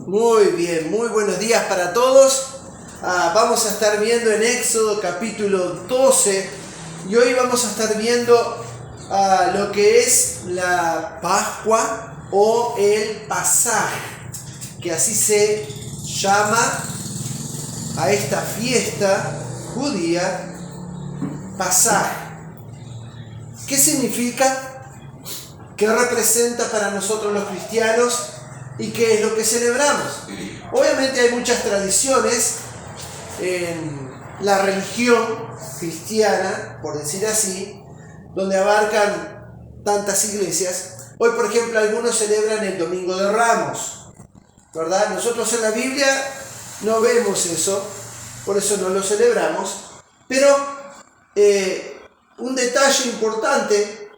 Muy bien, muy buenos días para todos. Vamos a estar viendo en Éxodo capítulo 12 y hoy vamos a estar viendo lo que es la Pascua o el Pasaj, que así se llama a esta fiesta judía, Pasaj. ¿Qué significa? ¿Qué representa para nosotros los cristianos? ¿Y qué es lo que celebramos? Obviamente hay muchas tradiciones en la religión cristiana, por decir así, donde abarcan tantas iglesias. Hoy, por ejemplo, algunos celebran el Domingo de Ramos, ¿verdad? Nosotros en la Biblia no vemos eso, por eso no lo celebramos. Pero un detalle importante,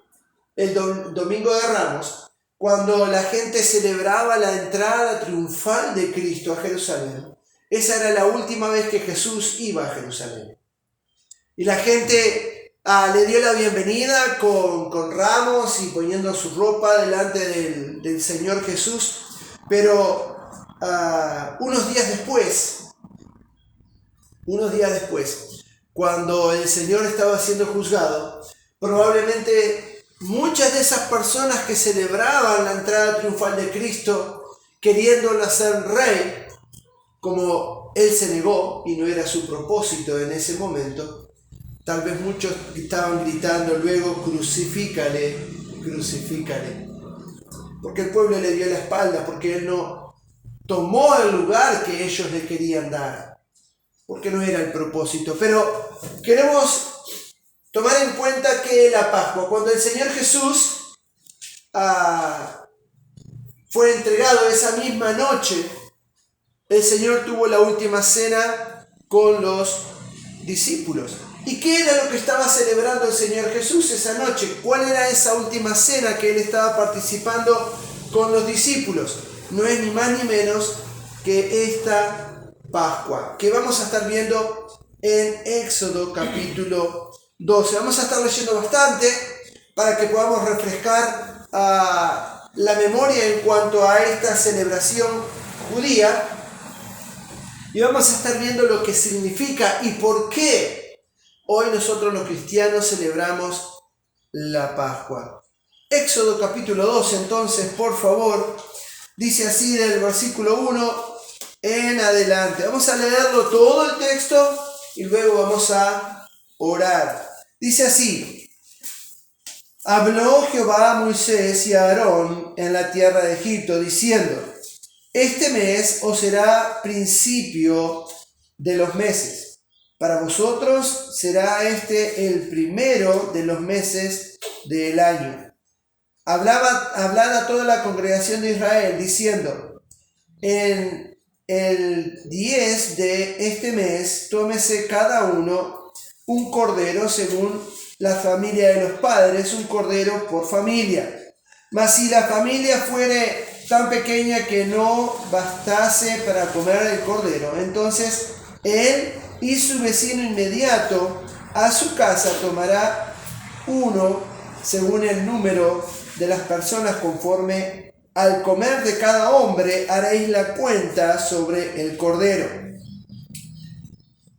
el Domingo de Ramos, cuando la gente celebraba la entrada triunfal de Cristo a Jerusalén. Esa era la última vez que Jesús iba a Jerusalén. Y la gente le dio la bienvenida con ramos y poniendo su ropa delante del Señor Jesús. Pero unos días después, cuando el Señor estaba siendo juzgado, probablemente muchas de esas personas que celebraban la entrada triunfal de Cristo, queriéndolo hacer rey, como Él se negó y no era su propósito en ese momento, tal vez muchos estaban gritando luego: crucifícale, crucifícale. Porque el pueblo le dio la espalda, porque Él no tomó el lugar que ellos le querían dar, porque no era el propósito. Pero queremos tomar en cuenta que la Pascua, cuando el Señor Jesús fue entregado esa misma noche, el Señor tuvo la última cena con los discípulos. ¿Y qué era lo que estaba celebrando el Señor Jesús esa noche? ¿Cuál era esa última cena que Él estaba participando con los discípulos? No es ni más ni menos que esta Pascua, que vamos a estar viendo en Éxodo capítulo 12. Vamos a estar leyendo bastante para que podamos refrescar la memoria en cuanto a esta celebración judía. Y vamos a estar viendo lo que significa y por qué hoy nosotros los cristianos celebramos la Pascua. Éxodo capítulo 12, entonces, por favor, dice así del versículo 1 en adelante. Vamos a leerlo todo el texto y luego vamos a orar. Dice así: habló Jehová a Moisés y a Aarón en la tierra de Egipto, diciendo: este mes os será principio de los meses. Para vosotros será este el primero de los meses del año. Hablad a toda la congregación de Israel, diciendo: en el 10 de este mes, tómese cada uno un cordero según la familia de los padres, un cordero por familia. Mas si la familia fuere tan pequeña que no bastase para comer el cordero, entonces él y su vecino inmediato a su casa tomará uno según el número de las personas, conforme al comer de cada hombre haréis la cuenta sobre el cordero.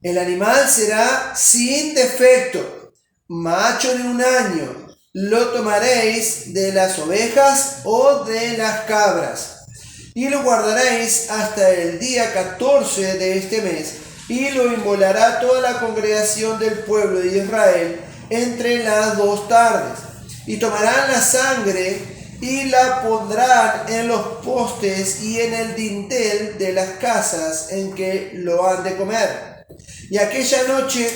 El animal será sin defecto, macho de un año. Lo tomaréis de las ovejas o de las cabras, y lo guardaréis hasta el día 14 de este mes, y lo inmolará toda la congregación del pueblo de Israel entre las 2 tardes. Y tomarán la sangre y la pondrán en los postes y en el dintel de las casas en que lo han de comer. Y aquella noche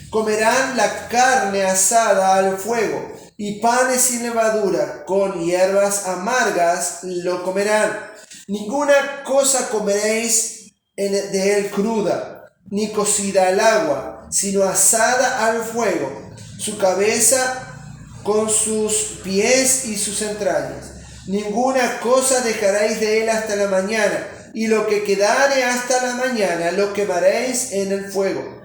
comerán la carne asada al fuego, y panes sin levadura, con hierbas amargas lo comerán. Ninguna cosa comeréis de él cruda, ni cocida al agua, sino asada al fuego, su cabeza con sus pies y sus entrañas. Ninguna cosa dejaréis de él hasta la mañana, y lo que quedare hasta la mañana lo quemaréis en el fuego.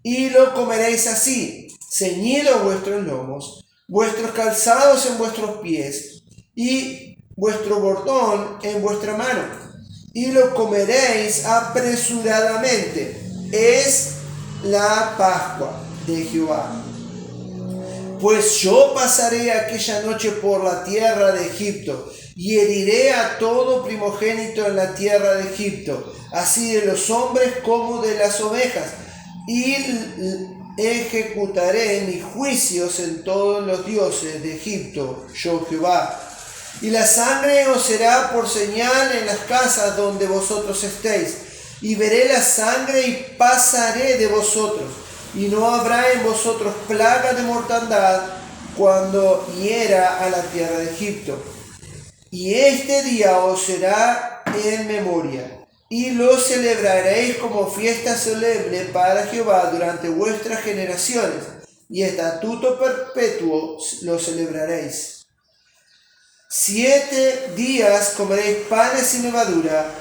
Y lo comeréis así, ceñidos vuestros lomos, vuestros calzados en vuestros pies, y vuestro bordón en vuestra mano, y lo comeréis apresuradamente. Es la Pascua de Jehová. Pues yo pasaré aquella noche por la tierra de Egipto, y heriré a todo primogénito en la tierra de Egipto, así de los hombres como de las ovejas, y ejecutaré mis juicios en todos los dioses de Egipto, yo Jehová. Y la sangre os será por señal en las casas donde vosotros estéis, y veré la sangre y pasaré de vosotros, y no habrá en vosotros plaga de mortandad cuando hiera a la tierra de Egipto. Y este día os será en memoria, y lo celebraréis como fiesta solemne para Jehová durante vuestras generaciones, y estatuto perpetuo lo celebraréis. 7 días comeréis panes sin levadura,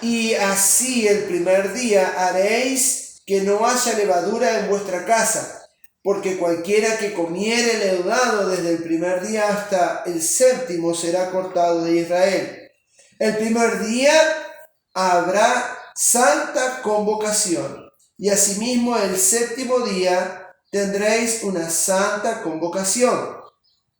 y así el primer día haréis que no haya levadura en vuestra casa, porque cualquiera que comiere leudado desde el primer día hasta el 7º será cortado de Israel. El primer día habrá santa convocación, y asimismo el 7º día tendréis una santa convocación.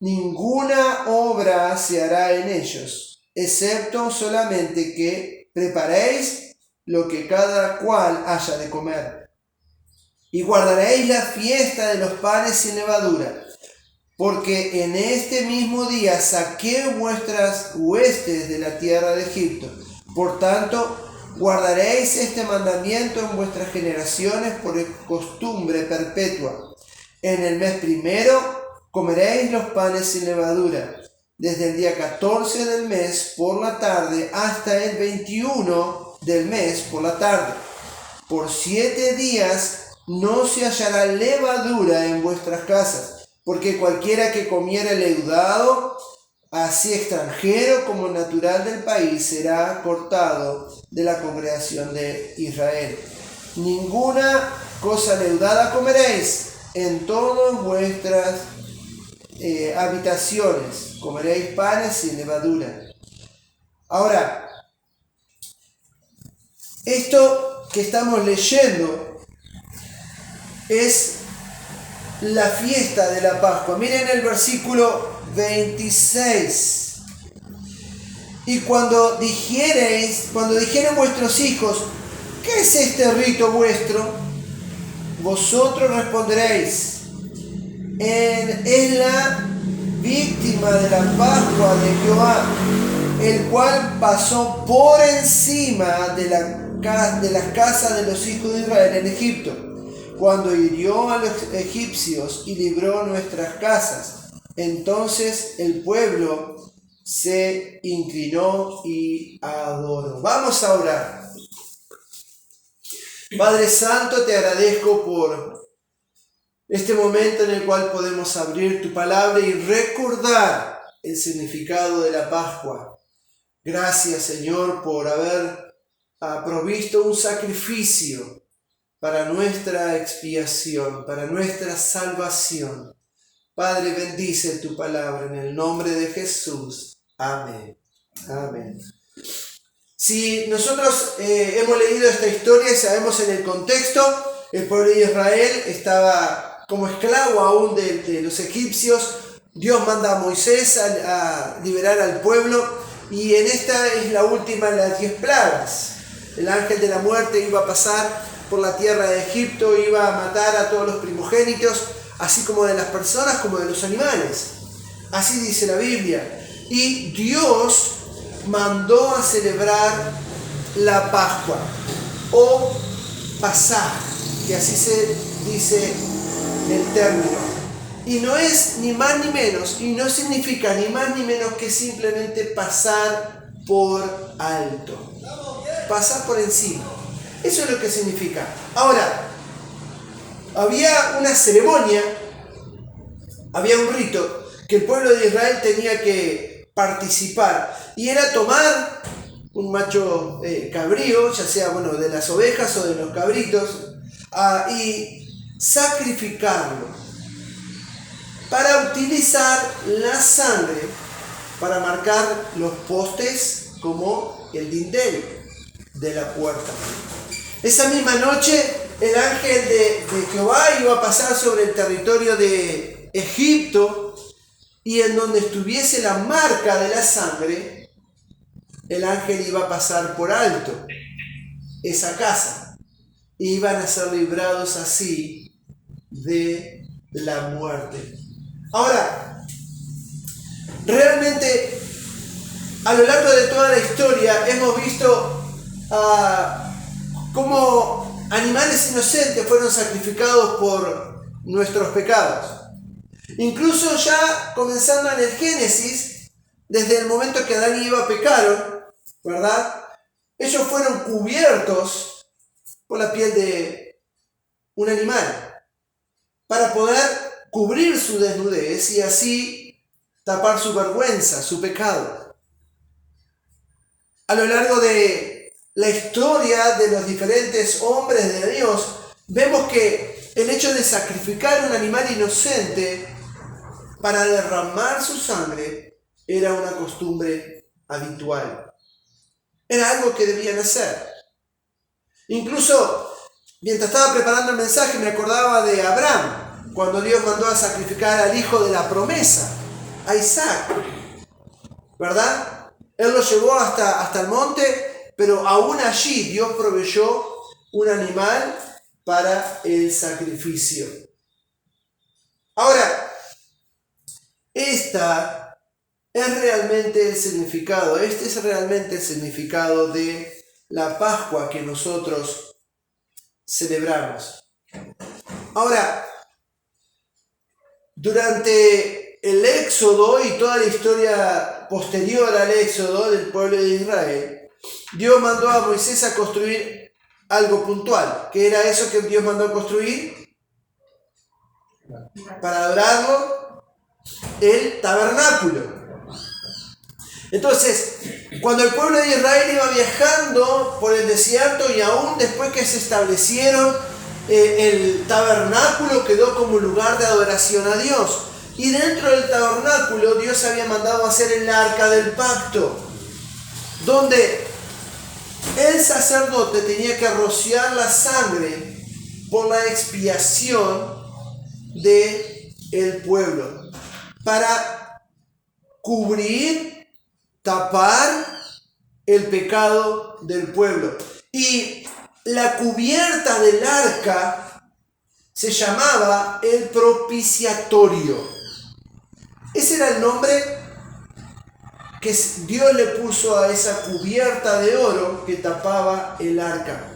Ninguna obra se hará en ellos, excepto solamente que preparéis lo que cada cual haya de comer. Y guardaréis la fiesta de los panes sin levadura, porque en este mismo día saqué vuestras huestes de la tierra de Egipto. Por tanto, guardaréis este mandamiento en vuestras generaciones por costumbre perpetua. En el mes primero comeréis los panes sin levadura, desde el día 14 del mes por la tarde hasta el 21 del mes por la tarde. Por 7 días no se hallará levadura en vuestras casas, porque cualquiera que comiere leudado, así extranjero como natural del país, será cortado de la congregación de Israel. Ninguna cosa leudada comeréis en todas vuestras habitaciones, comeréis panes sin levadura. Ahora, esto que estamos leyendo es la fiesta de la Pascua. Miren el versículo 26. Y cuando dijeren vuestros hijos, ¿qué es este rito vuestro? Vosotros responderéis, es la víctima de la Pascua de Jehová, el cual pasó por encima de las casas de los hijos de Israel en Egipto, cuando hirió a los egipcios y libró nuestras casas. Entonces el pueblo se inclinó y adoró. Vamos a orar. Padre Santo, te agradezco por este momento en el cual podemos abrir tu palabra y recordar el significado de la Pascua. Gracias, Señor, por haber provisto un sacrificio para nuestra expiación, para nuestra salvación. Padre, bendice tu palabra en el nombre de Jesús. Amén. Amén. Si nosotros hemos leído esta historia y sabemos en el contexto, el pueblo de Israel estaba como esclavo aún de los egipcios. Dios manda a Moisés a liberar al pueblo, y en esta es la última de las 10 plagas. El ángel de la muerte iba a pasar por la tierra de Egipto, iba a matar a todos los primogénitos, así como de las personas como de los animales. Así dice la Biblia. Y Dios mandó a celebrar la Pascua o Pasá, que así se dice el término. Y no es ni más ni menos, y no significa ni más ni menos que simplemente pasar por alto, pasar por encima. Eso es lo que significa. Ahora, había una ceremonia, había un rito que el pueblo de Israel tenía que participar, y era tomar un macho cabrío, ya sea de las ovejas o de los cabritos, y sacrificarlo para utilizar la sangre para marcar los postes como el dintel de la puerta. Esa misma noche el ángel de Jehová iba a pasar sobre el territorio de Egipto, y en donde estuviese la marca de la sangre, el ángel iba a pasar por alto esa casa. Y iban a ser librados así de la muerte. Ahora, realmente a lo largo de toda la historia hemos visto cómo animales inocentes fueron sacrificados por nuestros pecados. Incluso ya comenzando en el Génesis, desde el momento que Adán y Eva pecaron, ¿verdad? Ellos fueron cubiertos por la piel de un animal para poder cubrir su desnudez y así tapar su vergüenza, su pecado. A lo largo de la historia de los diferentes hombres de Dios, vemos que el hecho de sacrificar un animal inocente para derramar su sangre era una costumbre habitual. Era algo que debían hacer. Incluso, mientras estaba preparando el mensaje, me acordaba de Abraham, cuando Dios mandó a sacrificar al hijo de la promesa, a Isaac, ¿verdad? Él lo llevó hasta el monte, pero aún allí Dios proveyó un animal para el sacrificio. Ahora, este es realmente el significado de la Pascua que nosotros celebramos. Ahora, durante el Éxodo y toda la historia posterior al Éxodo del pueblo de Israel, Dios mandó a Moisés a construir algo puntual. ¿Qué era eso que Dios mandó a construir? Para adorarlo, el tabernáculo. Entonces, cuando el pueblo de Israel iba viajando por el desierto y aún después que se establecieron, el tabernáculo quedó como lugar de adoración a Dios. Y dentro del tabernáculo Dios había mandado hacer el arca del pacto, donde el sacerdote tenía que rociar la sangre por la expiación del pueblo, para cubrir, tapar el pecado del pueblo. Y la cubierta del arca se llamaba el propiciatorio. Ese era el nombre que Dios le puso a esa cubierta de oro que tapaba el arca.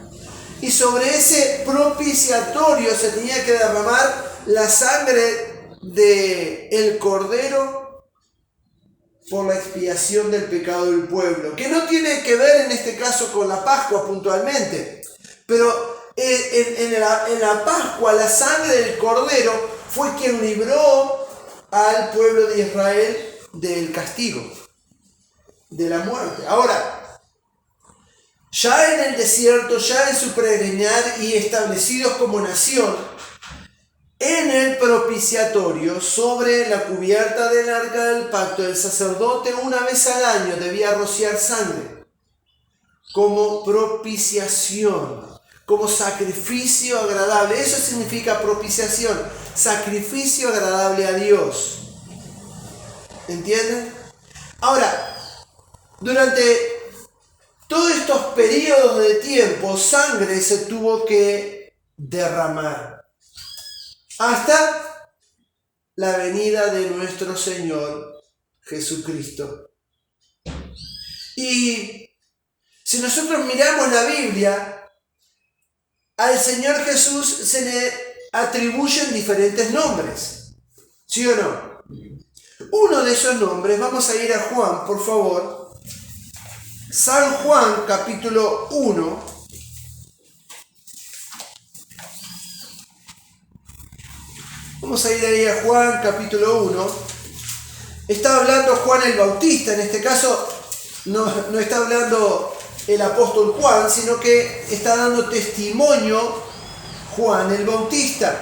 Y sobre ese propiciatorio se tenía que derramar la sangre del cordero por la expiación del pecado del pueblo, que no tiene que ver en este caso con la Pascua puntualmente, pero en la Pascua la sangre del cordero fue quien libró al pueblo de Israel del castigo, de la muerte. Ahora, ya en el desierto, ya en su peregrinar y establecidos como nación, en el propiciatorio, sobre la cubierta del arca del pacto, el sacerdote una vez al año debía rociar sangre como propiciación, como sacrificio agradable. Eso significa propiciación, sacrificio agradable a Dios. ¿Entienden? Ahora, durante todos estos periodos de tiempo, sangre se tuvo que derramar hasta la venida de nuestro Señor Jesucristo. Y si nosotros miramos la Biblia, al Señor Jesús se le atribuyen diferentes nombres, ¿sí o no? Uno de esos nombres, vamos a ir a Juan, por favor. San Juan, capítulo 1. Vamos a ir ahí a Juan, capítulo 1. Está hablando Juan el Bautista, en este caso no está hablando el apóstol Juan, sino que está dando testimonio Juan el Bautista.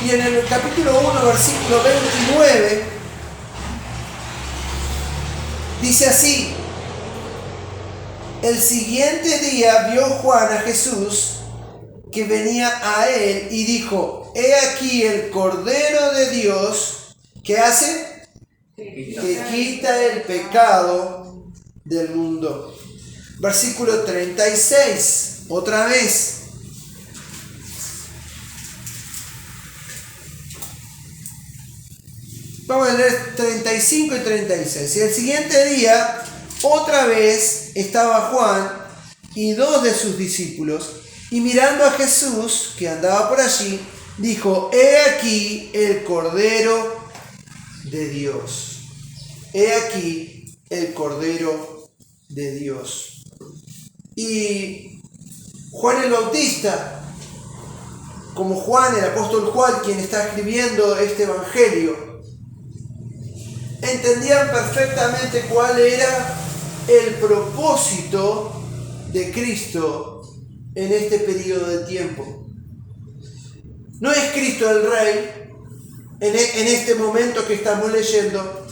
Y en el capítulo 1, versículo 29, dice así: El siguiente día vio Juan a Jesús que venía a él y dijo: he aquí el Cordero de Dios que hace, que quita el pecado del mundo. Versículo 36, otra vez. Vamos a leer 35 y 36. Y el siguiente día, otra vez estaba Juan y 2 de sus discípulos, y mirando a Jesús, que andaba por allí, dijo: he aquí el Cordero de Dios. He aquí el Cordero de Dios. Y Juan el Bautista, como Juan, el apóstol Juan, quien está escribiendo este evangelio, entendían perfectamente cuál era el propósito de Cristo en este periodo de tiempo. No es Cristo el Rey en este momento que estamos leyendo,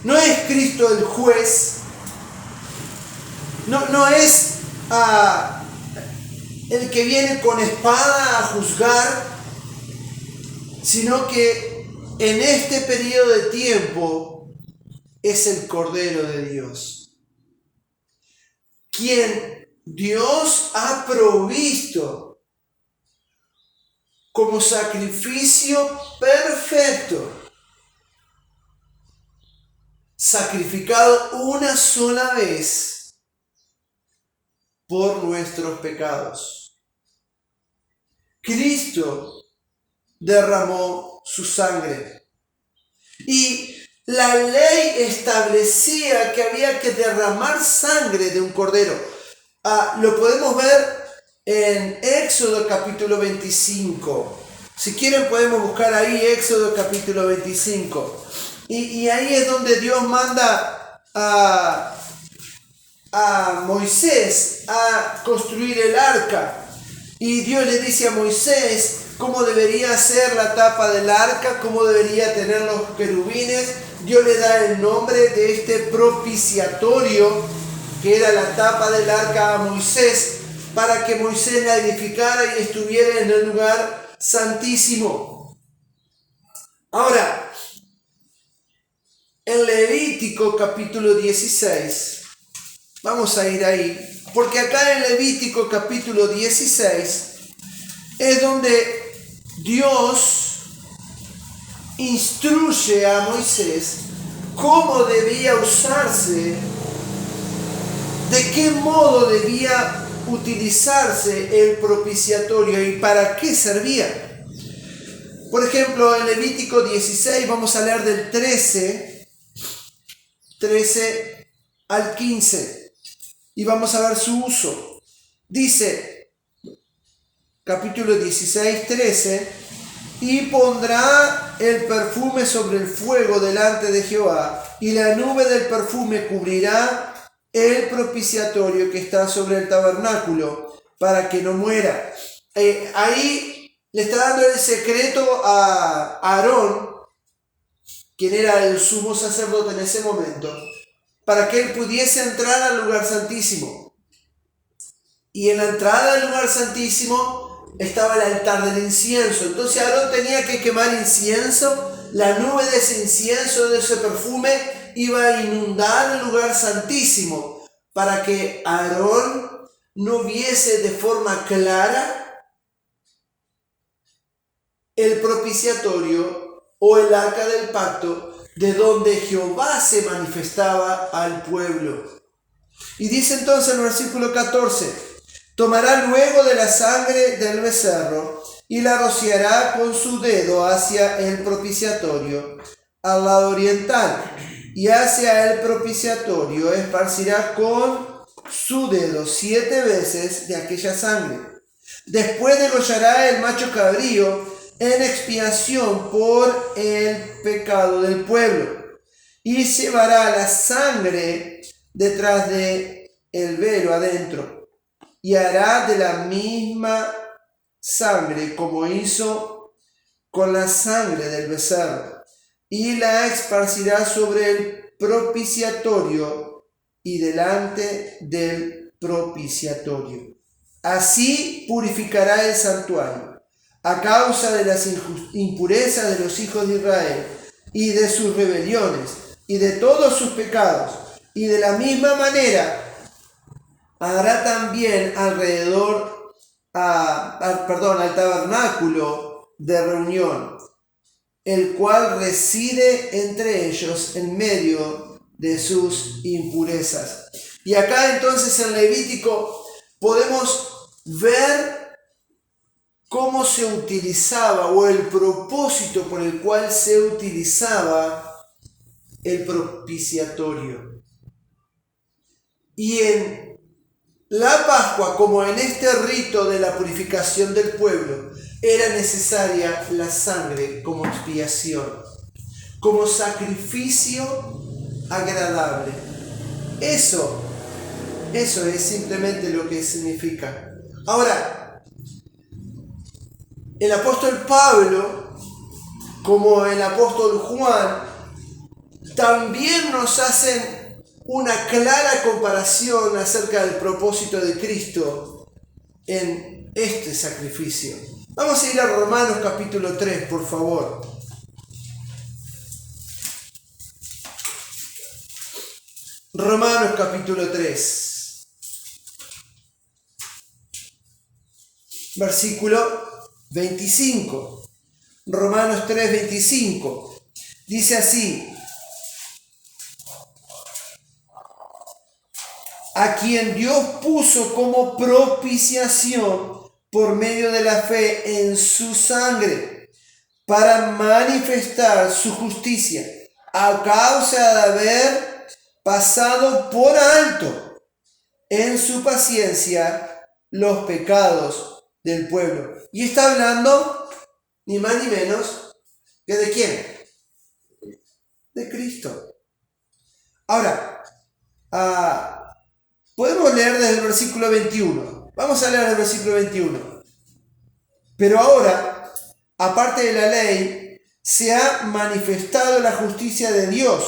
no es Cristo el juez, no es el que viene con espada a juzgar, sino que en este periodo de tiempo es el Cordero de Dios, quien Dios ha provisto como sacrificio perfecto, sacrificado una sola vez por nuestros pecados. Cristo derramó su sangre y la ley establecía que había que derramar sangre de un cordero. Lo podemos ver en Éxodo capítulo 25. Si quieren podemos buscar ahí Éxodo capítulo 25. Y ahí es donde Dios manda a Moisés a construir el arca. Y Dios le dice a Moisés cómo debería ser la tapa del arca, cómo debería tener los querubines. Dios le da el nombre de este propiciatorio, que era la tapa del arca, a Moisés, para que Moisés la edificara y estuviera en el lugar santísimo. Ahora, en Levítico capítulo 16, vamos a ir ahí, porque acá en Levítico capítulo 16 es donde Dios instruye a Moisés cómo debía usarse, de qué modo debía utilizarse el propiciatorio y para qué servía. Por ejemplo, en Levítico 16 vamos a leer del 13 al 15 y vamos a ver su uso. Dice, capítulo 16, 13: y pondrá el perfume sobre el fuego delante de Jehová, y la nube del perfume cubrirá el propiciatorio que está sobre el tabernáculo, para que no muera. Ahí le está dando el secreto a Aarón, quien era el sumo sacerdote en ese momento, para que él pudiese entrar al lugar santísimo. Y en la entrada al lugar santísimo estaba el altar del incienso. Entonces Aarón tenía que quemar incienso. La nube de ese incienso, de ese perfume, iba a inundar el lugar santísimo, para que Aarón no viese de forma clara el propiciatorio o el arca del pacto, de donde Jehová se manifestaba al pueblo. Y dice entonces en el versículo 14: tomará luego de la sangre del becerro y la rociará con su dedo hacia el propiciatorio al lado oriental, y hacia el propiciatorio esparcirá con su dedo 7 veces de aquella sangre. Después degollará el macho cabrío en expiación por el pecado del pueblo, y llevará la sangre detrás de el velo adentro, y hará de la misma sangre como hizo con la sangre del becerro, y la esparcirá sobre el propiciatorio y delante del propiciatorio. Así purificará el santuario, a causa de las impurezas de los hijos de Israel, y de sus rebeliones, y de todos sus pecados, y de la misma manera hará también alrededor al tabernáculo de reunión, el cual reside entre ellos en medio de sus impurezas. Y acá entonces en Levítico podemos ver cómo se utilizaba, o el propósito por el cual se utilizaba el propiciatorio. Y en la Pascua, como en este rito de la purificación del pueblo, era necesaria la sangre como expiación, como sacrificio agradable. Eso es simplemente lo que significa. Ahora, el apóstol Pablo, como el apóstol Juan, también nos hacen una clara comparación acerca del propósito de Cristo en este sacrificio. Vamos a ir a Romanos capítulo 3, por favor. Romanos capítulo 3, versículo 25. Romanos 3, 25. Dice así: a quien Dios puso como propiciación por medio de la fe en su sangre, para manifestar su justicia, a causa de haber pasado por alto en su paciencia los pecados del pueblo. Y está hablando ni más ni menos que ¿de quién? De Cristo. Ahora, podemos leer desde el versículo 21. Vamos a leer el versículo 21. Pero ahora, aparte de la ley, se ha manifestado la justicia de Dios,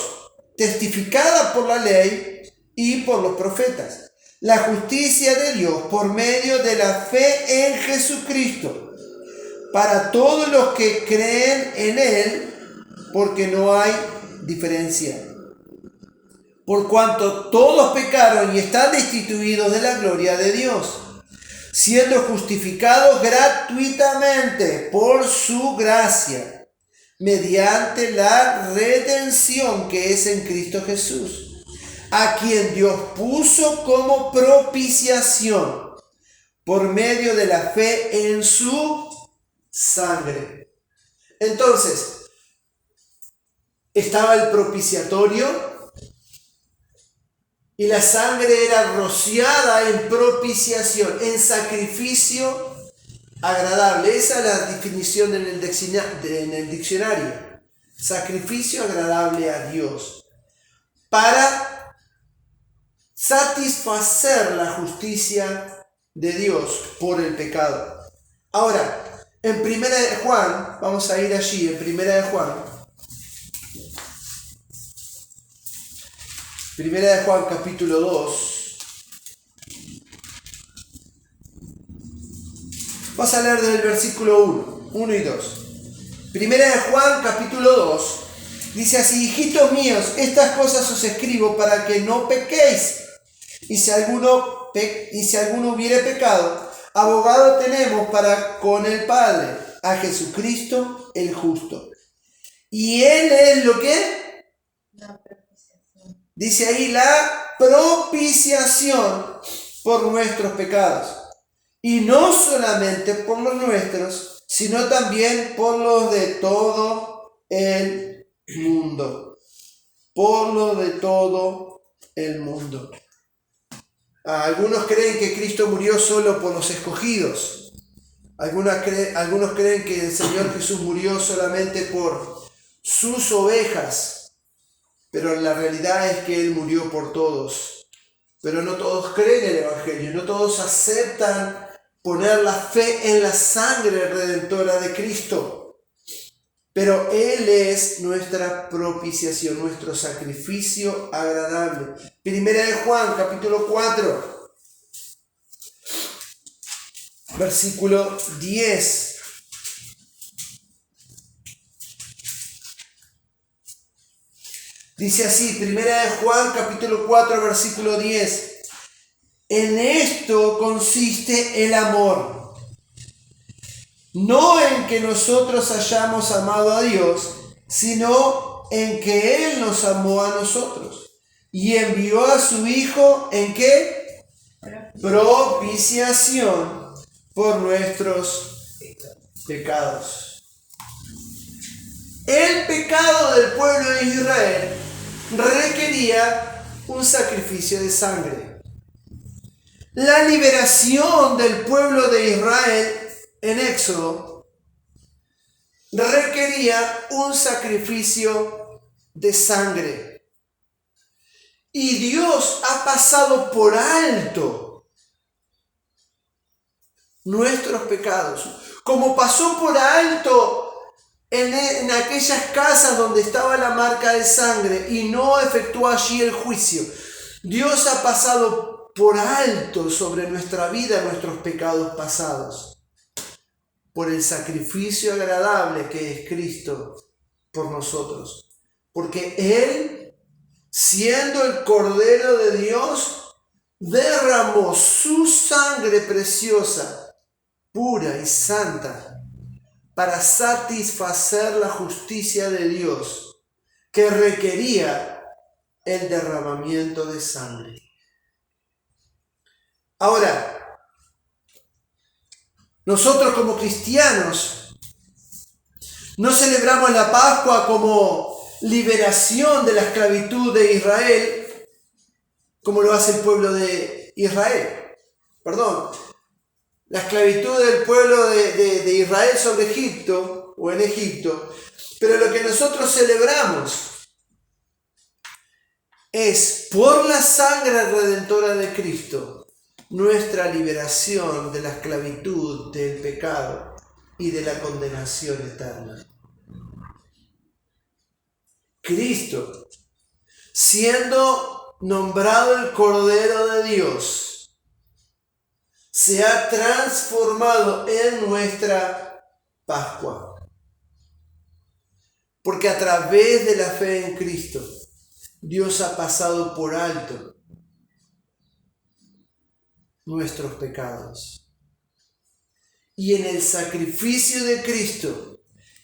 testificada por la ley y por los profetas. La justicia de Dios por medio de la fe en Jesucristo, para todos los que creen en Él, porque no hay diferencia. Por cuanto todos pecaron y están destituidos de la gloria de Dios, siendo justificados gratuitamente por su gracia, mediante la redención que es en Cristo Jesús, a quien Dios puso como propiciación por medio de la fe en su sangre. Entonces, estaba el propiciatorio, y la sangre era rociada en propiciación, en sacrificio agradable. Esa es la definición en el diccionario. Sacrificio agradable a Dios, para satisfacer la justicia de Dios por el pecado. Ahora, en Primera de Juan, vamos a ir allí, en Primera de Juan. Primera de Juan capítulo 2. Vamos a leer del versículo 1 y 2. Primera de Juan capítulo 2. Dice así: hijitos míos, estas cosas os escribo para que no pequéis. Y si alguno hubiere pecado, abogado tenemos para con el Padre, a Jesucristo el justo. Y Él es lo que... Dice ahí la propiciación por nuestros pecados. Y no solamente por los nuestros, sino también por los de todo el mundo. Por los de todo el mundo. Algunos creen que Cristo murió solo por los escogidos. Algunos creen que el Señor Jesús murió solamente por sus ovejas. Pero la realidad es que Él murió por todos. Pero no todos creen el Evangelio, no todos aceptan poner la fe en la sangre redentora de Cristo. Pero Él es nuestra propiciación, nuestro sacrificio agradable. Primera de Juan, capítulo 4. versículo 10. Dice así, Primera de Juan, capítulo 4, versículo 10. En esto consiste el amor. No en que nosotros hayamos amado a Dios, sino en que Él nos amó a nosotros. Y envió a su Hijo, ¿en qué? Propiciación por nuestros pecados. El pecado del pueblo de Israel requería un sacrificio de sangre. La liberación del pueblo de Israel en Éxodo requería un sacrificio de sangre. Y Dios ha pasado por alto nuestros pecados, como pasó por alto en aquellas casas donde estaba la marca de sangre y no efectuó allí el juicio. Dios ha pasado por alto sobre nuestra vida nuestros pecados pasados, por el sacrificio agradable que es Cristo por nosotros. Porque Él, siendo el Cordero de Dios, derramó su sangre preciosa, pura y santa, para satisfacer la justicia de Dios que requería el derramamiento de sangre. Ahora, nosotros como cristianos no celebramos la Pascua como liberación de la esclavitud de Israel, como lo hace el pueblo de Israel. La esclavitud del pueblo de Israel sobre Egipto o en Egipto. Pero lo que nosotros celebramos es, por la sangre redentora de Cristo, nuestra liberación de la esclavitud, del pecado y de la condenación eterna. Cristo, siendo nombrado el Cordero de Dios, se ha transformado en nuestra Pascua. Porque a través de la fe en Cristo, Dios ha pasado por alto nuestros pecados. Y en el sacrificio de Cristo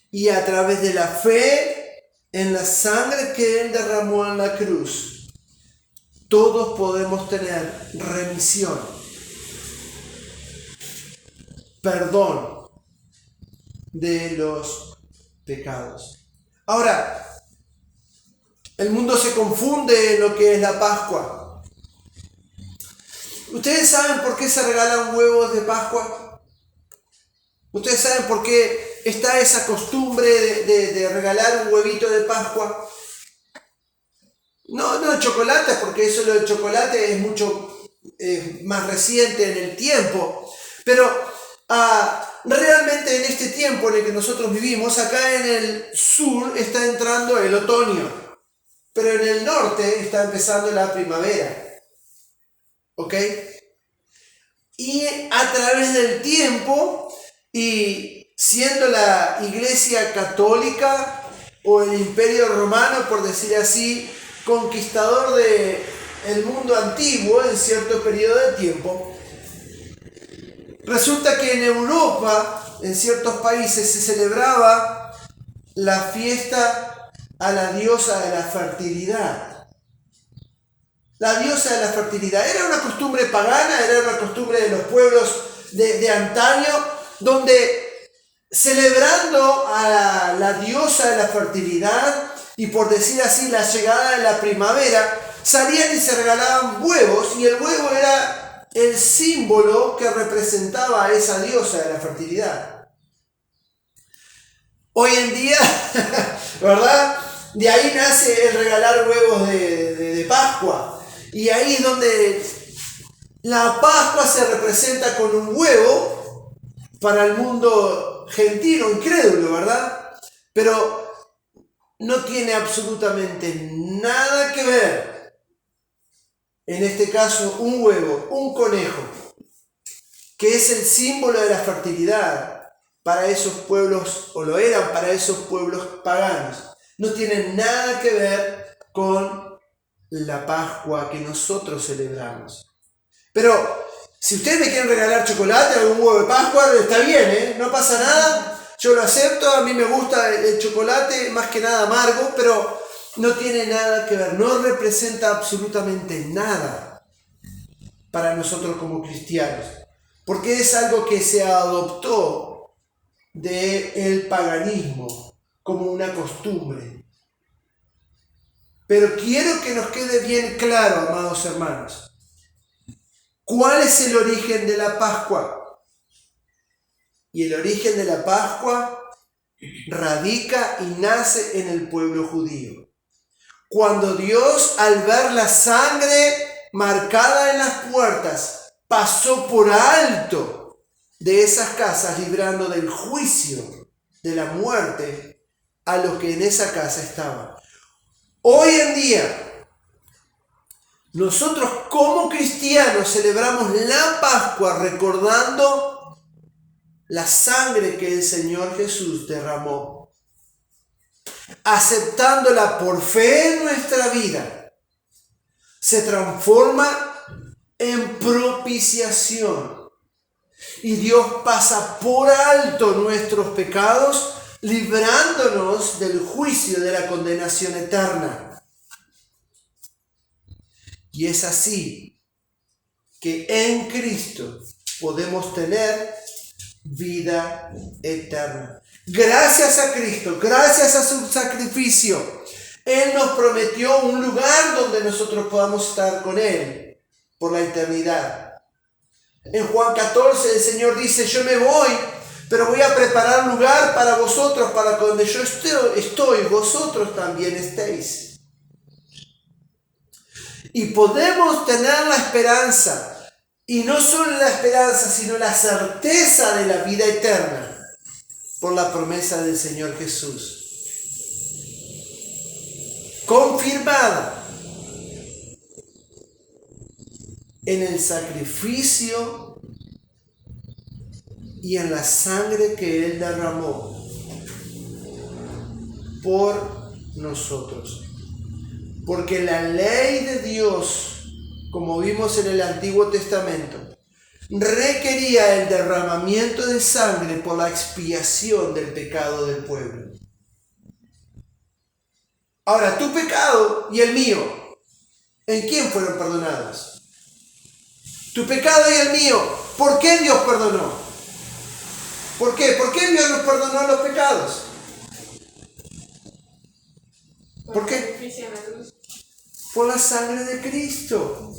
y a través de la fe en la sangre que Él derramó en la cruz, todos podemos tener remisión, perdón de los pecados. Ahora, el mundo se confunde en lo que es la Pascua. ¿Ustedes saben por qué se regalan huevos de Pascua? ¿Ustedes saben por qué está esa costumbre de regalar un huevito de Pascua? No chocolate, porque eso lo del chocolate es mucho más reciente en el tiempo. Pero realmente en este tiempo en el que nosotros vivimos, acá en el sur está entrando el otoño, pero en el norte está empezando la primavera. ¿Ok? Y a través del tiempo, y siendo la Iglesia Católica o el Imperio Romano, por decir así, conquistador del mundo antiguo en cierto periodo de tiempo, resulta que en Europa, en ciertos países, se celebraba la fiesta a la diosa de la fertilidad. La diosa de la fertilidad era una costumbre pagana, era una costumbre de los pueblos de antaño, donde celebrando a la diosa de la fertilidad y, por decir así, la llegada de la primavera, salían y se regalaban huevos, y el huevo era el símbolo que representaba a esa diosa de la fertilidad. Hoy en día, ¿verdad? De ahí nace el regalar huevos de Pascua. Y ahí es donde la Pascua se representa con un huevo para el mundo gentil o incrédulo, ¿verdad? Pero no tiene absolutamente nada que ver, en este caso, un huevo, un conejo, que es el símbolo de la fertilidad para esos pueblos, o lo eran para esos pueblos paganos, no tiene nada que ver con la Pascua que nosotros celebramos. Pero si ustedes me quieren regalar chocolate, algún huevo de Pascua, está bien, no pasa nada, yo lo acepto, a mí me gusta el chocolate, más que nada amargo, pero no tiene nada que ver, no representa absolutamente nada para nosotros como cristianos, porque es algo que se adoptó del paganismo como una costumbre. Pero quiero que nos quede bien claro, amados hermanos, ¿cuál es el origen de la Pascua? Y el origen de la Pascua radica y nace en el pueblo judío. Cuando Dios, al ver la sangre marcada en las puertas, pasó por alto de esas casas, librando del juicio, de la muerte, a los que en esa casa estaban. Hoy en día, nosotros como cristianos celebramos la Pascua recordando la sangre que el Señor Jesús derramó, aceptándola por fe en nuestra vida, se transforma en propiciación y Dios pasa por alto nuestros pecados, librándonos del juicio de la condenación eterna. Y es así que en Cristo podemos tener vida eterna. Gracias a Cristo, gracias a su sacrificio, Él nos prometió un lugar donde nosotros podamos estar con Él por la eternidad. En Juan 14 el Señor dice: yo me voy, pero voy a preparar un lugar para vosotros, para que donde yo estoy, vosotros también estéis. Y podemos tener la esperanza, y no solo la esperanza, sino la certeza de la vida eterna, por la promesa del Señor Jesús, confirmada en el sacrificio y en la sangre que Él derramó por nosotros. Porque la ley de Dios, como vimos en el Antiguo Testamento, requería el derramamiento de sangre por la expiación del pecado del pueblo. Ahora, tu pecado y el mío, ¿en quién fueron perdonados? Tu pecado y el mío, ¿por qué Dios perdonó? ¿Por qué? ¿Por qué Dios nos perdonó los pecados? ¿Por qué? Por la sangre de Cristo.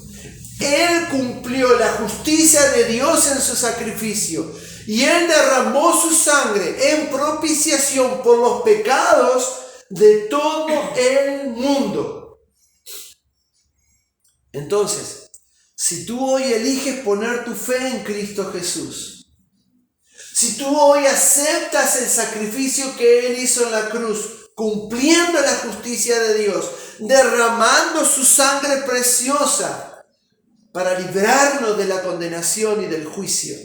Él cumplió la justicia de Dios en su sacrificio y Él derramó su sangre en propiciación por los pecados de todo el mundo. Entonces, si tú hoy eliges poner tu fe en Cristo Jesús, si tú hoy aceptas el sacrificio que Él hizo en la cruz, cumpliendo la justicia de Dios, derramando su sangre preciosa para librarnos de la condenación y del juicio,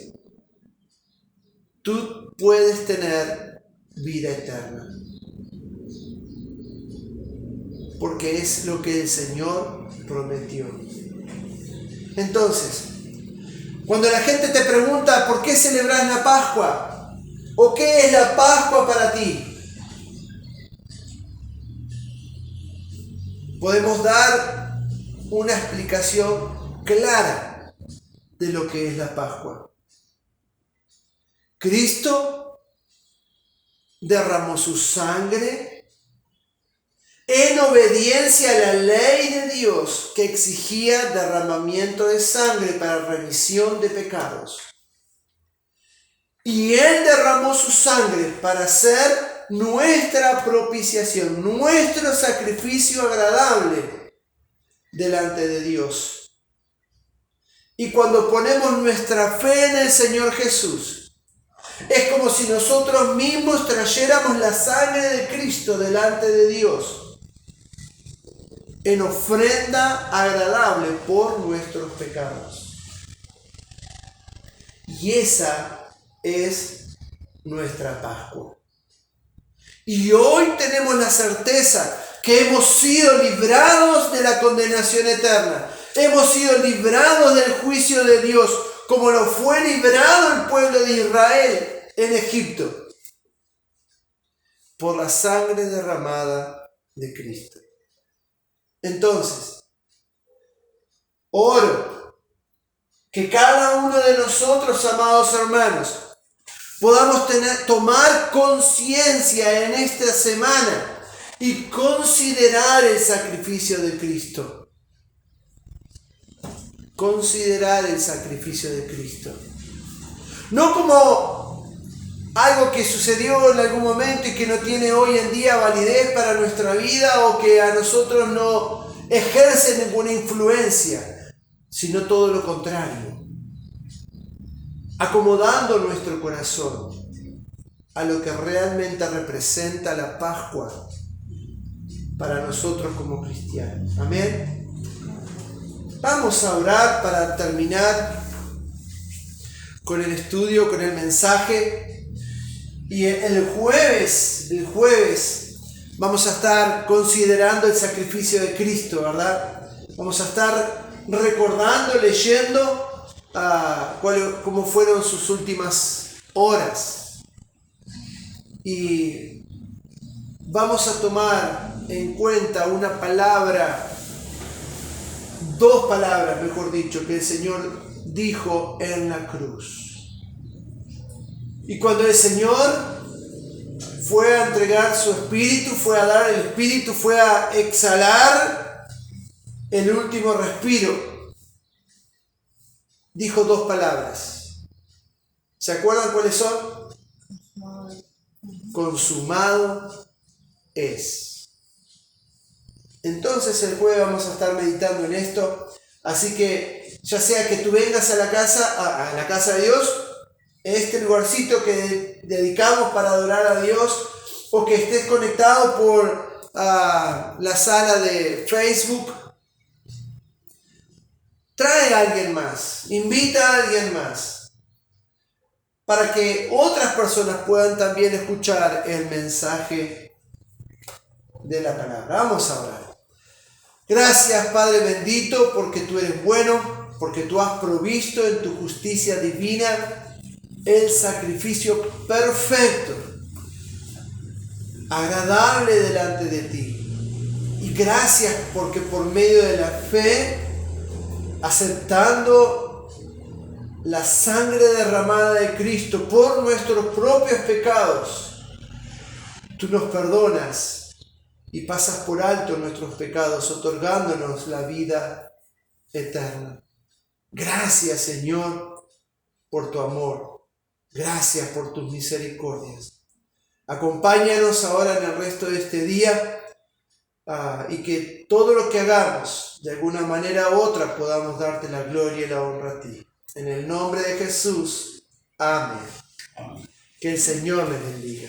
tú puedes tener vida eterna. Porque es lo que el Señor prometió. Entonces, cuando la gente te pregunta ¿por qué celebras la Pascua? ¿O qué es la Pascua para ti? Podemos dar una explicación clara de lo que es la Pascua. Cristo derramó su sangre en obediencia a la ley de Dios que exigía derramamiento de sangre para remisión de pecados. Y Él derramó su sangre para hacer nuestra propiciación, nuestro sacrificio agradable delante de Dios. Y cuando ponemos nuestra fe en el Señor Jesús, es como si nosotros mismos trayéramos la sangre de Cristo delante de Dios en ofrenda agradable por nuestros pecados. Y esa es nuestra Pascua. Y hoy tenemos la certeza que hemos sido librados de la condenación eterna. Hemos sido librados del juicio de Dios, como lo fue librado el pueblo de Israel en Egipto, por la sangre derramada de Cristo. Entonces, oro que cada uno de nosotros, amados hermanos, podamos tomar conciencia en esta semana y considerar el sacrificio de Cristo. Considerar el sacrificio de Cristo. No como algo que sucedió en algún momento y que no tiene hoy en día validez para nuestra vida o que a nosotros no ejerce ninguna influencia, sino todo lo contrario. Acomodando nuestro corazón a lo que realmente representa la Pascua para nosotros como cristianos. Amén. Vamos a orar para terminar con el estudio, con el mensaje. Y el jueves vamos a estar considerando el sacrificio de Cristo, ¿verdad? Vamos a estar recordando, leyendo cómo fueron sus últimas horas. Y vamos a tomar en cuenta una palabra, dos palabras, mejor dicho, que el Señor dijo en la cruz. Y cuando el Señor fue a entregar su espíritu, fue a dar el espíritu, fue a exhalar el último respiro, dijo dos palabras. ¿Se acuerdan cuáles son? Consumado es. Entonces el jueves vamos a estar meditando en esto. Así que ya sea que tú vengas a la casa de Dios, este lugarcito que dedicamos para adorar a Dios, o que estés conectado por la sala de Facebook, trae a alguien más, invita a alguien más, para que otras personas puedan también escuchar el mensaje de la palabra. Vamos a orar. Gracias, Padre bendito, porque tú eres bueno, porque tú has provisto en tu justicia divina el sacrificio perfecto, agradable delante de ti. Y gracias porque por medio de la fe, aceptando la sangre derramada de Cristo por nuestros propios pecados, tú nos perdonas y pasas por alto nuestros pecados, otorgándonos la vida eterna. Gracias, Señor, por tu amor. Gracias por tus misericordias. Acompáñanos ahora en el resto de este día y que todo lo que hagamos, de alguna manera u otra, podamos darte la gloria y la honra a ti. En el nombre de Jesús. Amén. Que el Señor les bendiga.